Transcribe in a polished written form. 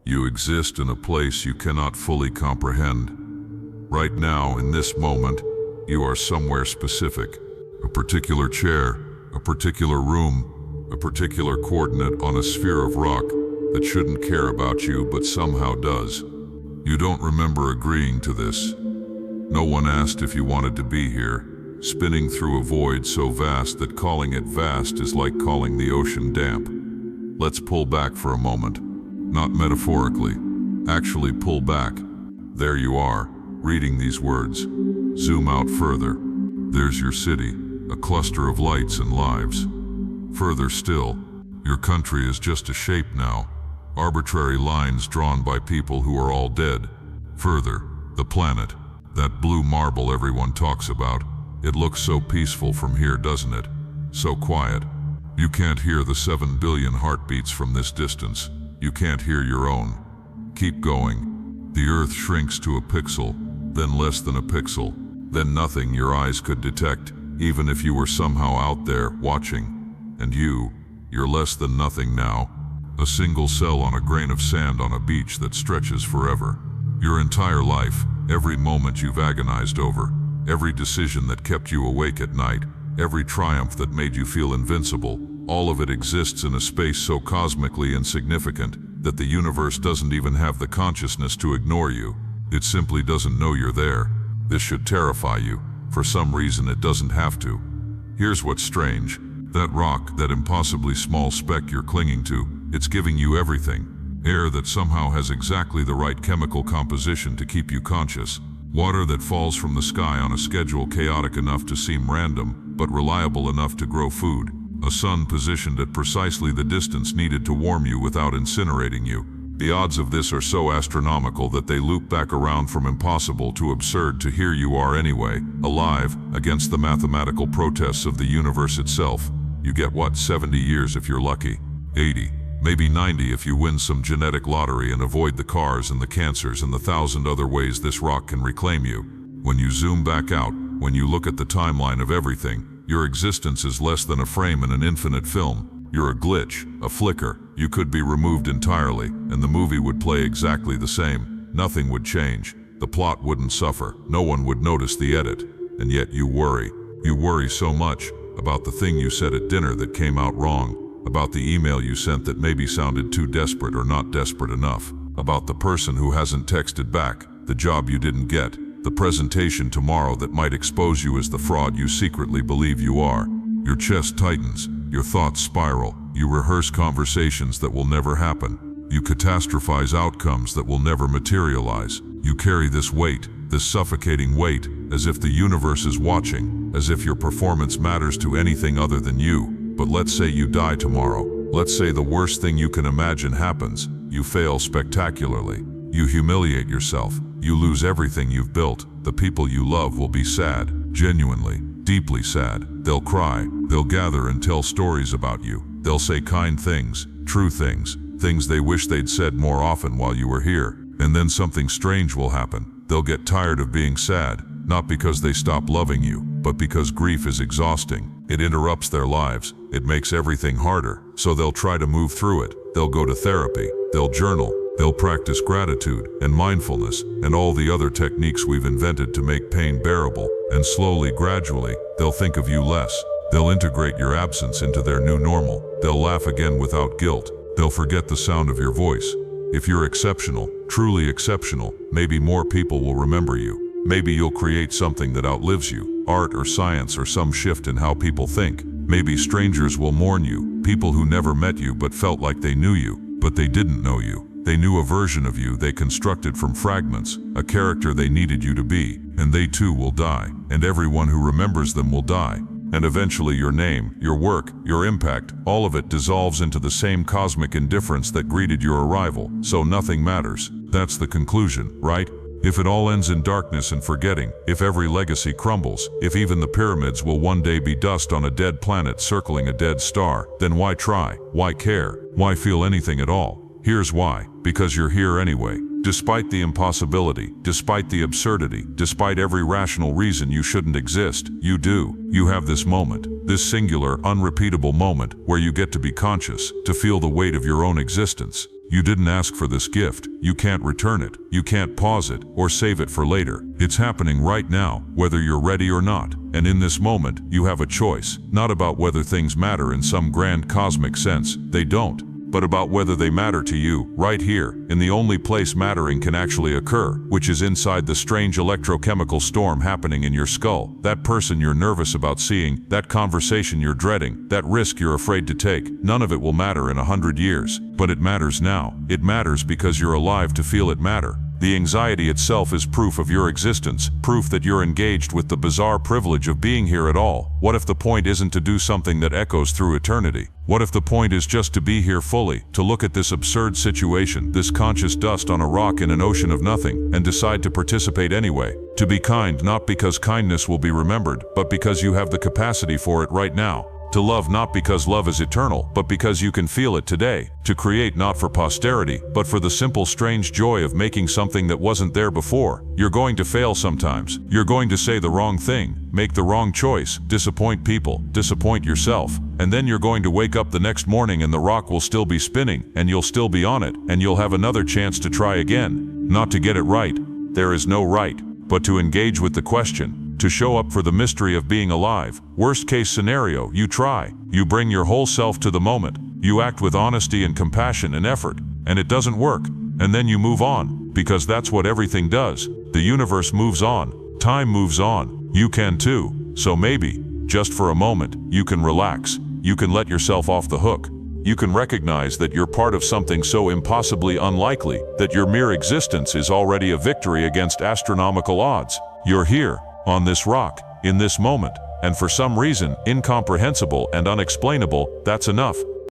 You exist in a place you cannot fully comprehend. Right now, in this moment, you are somewhere specific. A particular chair, a particular room, a particular coordinate on a sphere of rock that shouldn't care about you but somehow does. You don't remember agreeing to this. No one asked if you wanted to be here, spinning through a void so vast that calling it vast is like calling the ocean damp. Let's pull back for a moment. Not metaphorically. Actually pull back. There you are, reading these words. Zoom out further. There's your city, a cluster of lights and lives. Further still, your country is just a shape now, arbitrary lines drawn by people who are all dead. Further, the planet, that blue marble everyone talks about. It looks so peaceful from here, doesn't it? So quiet. You can't hear the 7 billion heartbeats from this distance. You can't hear your own. Keep going. The Earth shrinks to a pixel, then less than a pixel, then nothing your eyes could detect, even if you were somehow out there, watching. And you're less than nothing now. A single cell on a grain of sand on a beach that stretches forever. Your entire life, every moment you've agonized over, every decision that kept you awake at night, every triumph that made you feel invincible, all of it exists in a space so cosmically insignificant that the universe doesn't even have the consciousness to ignore you. It simply doesn't know you're there. This should terrify you. For some reason it doesn't have to. Here's what's strange. That rock, that impossibly small speck you're clinging to, it's giving you everything. Air that somehow has exactly the right chemical composition to keep you conscious. Water that falls from the sky on a schedule chaotic enough to seem random, but reliable enough to grow food. A sun positioned at precisely the distance needed to warm you without incinerating you. The odds of this are so astronomical that they loop back around from impossible to absurd to here you are anyway, alive, against the mathematical protests of the universe itself. You get what, 70 years if you're lucky? 80, maybe 90 if you win some genetic lottery and avoid the cars and the cancers and the 1,000 other ways this rock can reclaim you. When you zoom back out, when you look at the timeline of everything, your existence is less than a frame in an infinite film. You're a glitch, a flicker. You could be removed entirely, and the movie would play exactly the same. Nothing would change. The plot wouldn't suffer. No one would notice the edit. And yet you worry. You worry so much about the thing you said at dinner that came out wrong, about the email you sent that maybe sounded too desperate or not desperate enough, about the person who hasn't texted back, the job you didn't get, the presentation tomorrow that might expose you as the fraud you secretly believe you are. Your chest tightens, your thoughts spiral, you rehearse conversations that will never happen. You catastrophize outcomes that will never materialize. You carry this weight, this suffocating weight, as if the universe is watching, as if your performance matters to anything other than you. But let's say you die tomorrow. Let's say the worst thing you can imagine happens. You fail spectacularly. You humiliate yourself. You lose everything you've built. The people you love will be sad, genuinely, deeply sad. They'll cry. They'll gather and tell stories about you. They'll say kind things, true things, things they wish they'd said more often while you were here. And then something strange will happen. They'll get tired of being sad, not because they stop loving you, but because grief is exhausting. It interrupts their lives. It makes everything harder. So they'll try to move through it. They'll go to therapy. They'll journal. They'll practice gratitude and mindfulness and all the other techniques we've invented to make pain bearable. And slowly, gradually, they'll think of you less. They'll integrate your absence into their new normal. They'll laugh again without guilt. They'll forget the sound of your voice. If you're exceptional, truly exceptional, maybe more people will remember you. Maybe you'll create something that outlives you, art or science or some shift in how people think. Maybe strangers will mourn you, people who never met you but felt like they knew you, but they didn't know you. They knew a version of you they constructed from fragments, a character they needed you to be, and they too will die, and everyone who remembers them will die. And eventually your name, your work, your impact, all of it dissolves into the same cosmic indifference that greeted your arrival, so nothing matters. That's the conclusion, right? If it all ends in darkness and forgetting, if every legacy crumbles, if even the pyramids will one day be dust on a dead planet circling a dead star, then why try? Why care? Why feel anything at all? Here's why. Because you're here anyway. Despite the impossibility, despite the absurdity, despite every rational reason you shouldn't exist, you do. You have this moment, this singular, unrepeatable moment where you get to be conscious, to feel the weight of your own existence. You didn't ask for this gift. You can't return it. You can't pause it or save it for later. It's happening right now, whether you're ready or not. And in this moment, you have a choice, not about whether things matter in some grand cosmic sense. They don't. But about whether they matter to you, right here, in the only place mattering can actually occur, which is inside the strange electrochemical storm happening in your skull. That person you're nervous about seeing, that conversation you're dreading, that risk you're afraid to take, none of it will matter in 100 years. But it matters now. It matters because you're alive to feel it matter. The anxiety itself is proof of your existence, proof that you're engaged with the bizarre privilege of being here at all. What if the point isn't to do something that echoes through eternity? What if the point is just to be here fully, to look at this absurd situation, this conscious dust on a rock in an ocean of nothing, and decide to participate anyway? To be kind not because kindness will be remembered, but because you have the capacity for it right now. To love not because love is eternal, but because you can feel it today. To create not for posterity, but for the simple strange joy of making something that wasn't there before. You're going to fail sometimes. You're going to say the wrong thing, make the wrong choice, disappoint people, disappoint yourself. And then you're going to wake up the next morning and the rock will still be spinning, and you'll still be on it, and you'll have another chance to try again. Not to get it right. There is no right, but to engage with the question. To show up for the mystery of being alive. Worst case scenario, you try. You bring your whole self to the moment. You act with honesty and compassion and effort, and it doesn't work. And then you move on, because that's what everything does. The universe moves on. Time moves on. You can too. So maybe, just for a moment, you can relax. You can let yourself off the hook. You can recognize that you're part of something so impossibly unlikely that your mere existence is already a victory against astronomical odds. You're here, on this rock, in this moment, and for some reason, incomprehensible and unexplainable, that's enough.